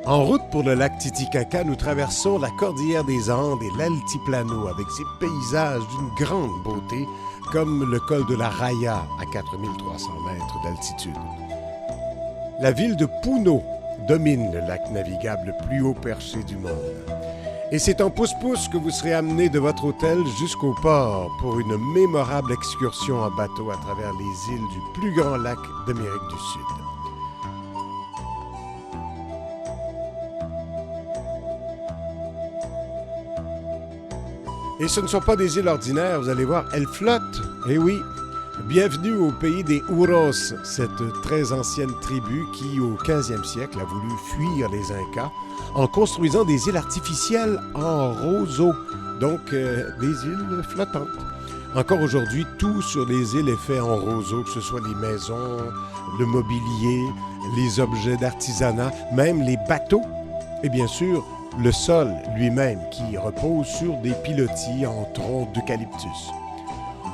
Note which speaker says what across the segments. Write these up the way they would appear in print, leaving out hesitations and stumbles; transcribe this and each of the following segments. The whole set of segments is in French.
Speaker 1: En route pour le lac Titicaca, nous traversons la cordillère des Andes et l'altiplano avec ses paysages d'une grande beauté, comme le col de la Raya à 4300 mètres d'altitude. La ville de Puno domine le lac navigable le plus haut perché du monde. Et c'est en pousse-pousse que vous serez amené de votre hôtel jusqu'au port pour une mémorable excursion en bateau à travers les îles du plus grand lac d'Amérique du Sud. Et ce ne sont pas des îles ordinaires, vous allez voir, elles flottent. Eh oui, bienvenue au pays des Huros, cette très ancienne tribu qui, au 15e siècle, a voulu fuir les Incas en construisant des îles artificielles en roseaux, donc des îles flottantes. Encore aujourd'hui, tout sur les îles est fait en roseaux, que ce soit les maisons, le mobilier, les objets d'artisanat, même les bateaux, et bien sûr, le sol lui-même qui repose sur des pilotis en troncs d'eucalyptus.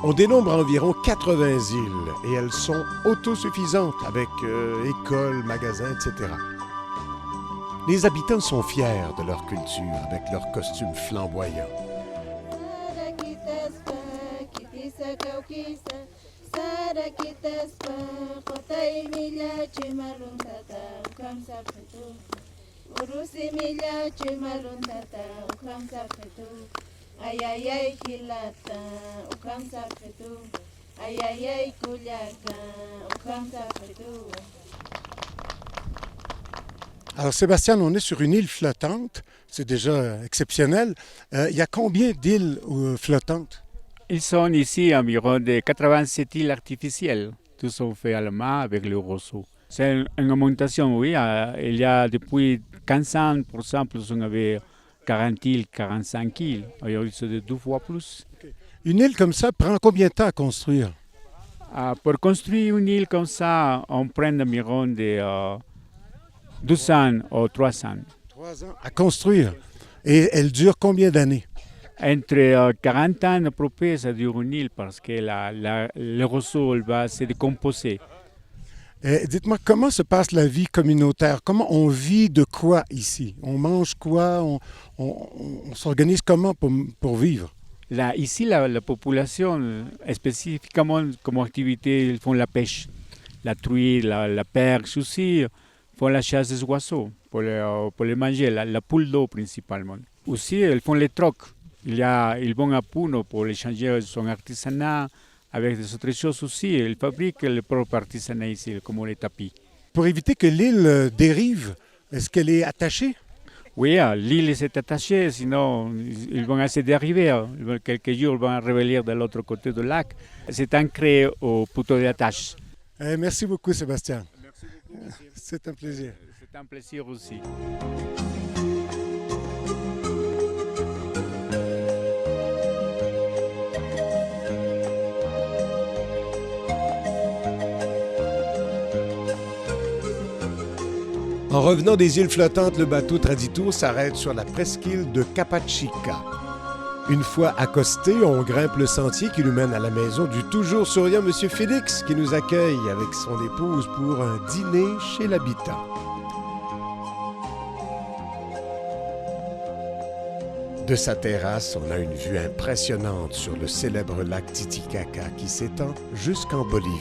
Speaker 1: On dénombre environ 80 îles et elles sont autosuffisantes avec écoles, magasins, etc. Les habitants sont fiers de leur culture avec leurs costumes flamboyants. Alors Sébastien, on est sur une île flottante, c'est déjà exceptionnel. Il y a combien d'îles flottantes?
Speaker 2: Ils sont ici environ de 87 îles artificielles. Tous sont faits à la main avec le roseau. C'est une augmentation, oui. Il y a depuis 15 ans, par exemple, on avait 40 îles, 45 îles. Aujourd'hui, c'est de 2 fois plus.
Speaker 1: Une île comme ça prend combien de temps à construire?
Speaker 2: Pour construire une île comme ça, on prend environ de 2 ans ou 3 ans.
Speaker 1: 3 ans à construire. Et elle dure combien d'années?
Speaker 2: Entre 40 ans à peu près, ça dure une île parce que le roseau va se décomposer.
Speaker 1: Dites-moi, comment se passe la vie communautaire? Comment on vit de quoi ici? On mange quoi? On s'organise comment pour vivre?
Speaker 2: Là, ici, la population, spécifiquement comme activité, ils font la pêche, la truite, la perche aussi, ils font la chasse des oiseaux pour les manger, la poule d'eau principalement. Aussi, ils font les trocs. Ils vont à Puno pour échanger son artisanat avec des autres choses aussi. Ils fabriquent le propre artisanat ici, comme les tapis.
Speaker 1: Pour éviter que l'île dérive, est-ce qu'elle est attachée?
Speaker 2: Oui, l'île est attachée, sinon ils vont essayer d'arriver. Quelques jours, ils vont revenir de l'autre côté du lac. C'est ancré au poteau d'attache.
Speaker 1: Merci beaucoup, Sébastien.
Speaker 2: Merci beaucoup, monsieur.
Speaker 1: C'est un plaisir.
Speaker 2: C'est un plaisir aussi.
Speaker 1: En revenant des îles flottantes, le bateau Traditour s'arrête sur la presqu'île de Capachica. Une fois accosté, on grimpe le sentier qui nous mène à la maison du toujours souriant M. Félix qui nous accueille avec son épouse pour un dîner chez l'habitant. De sa terrasse, on a une vue impressionnante sur le célèbre lac Titicaca qui s'étend jusqu'en Bolivie.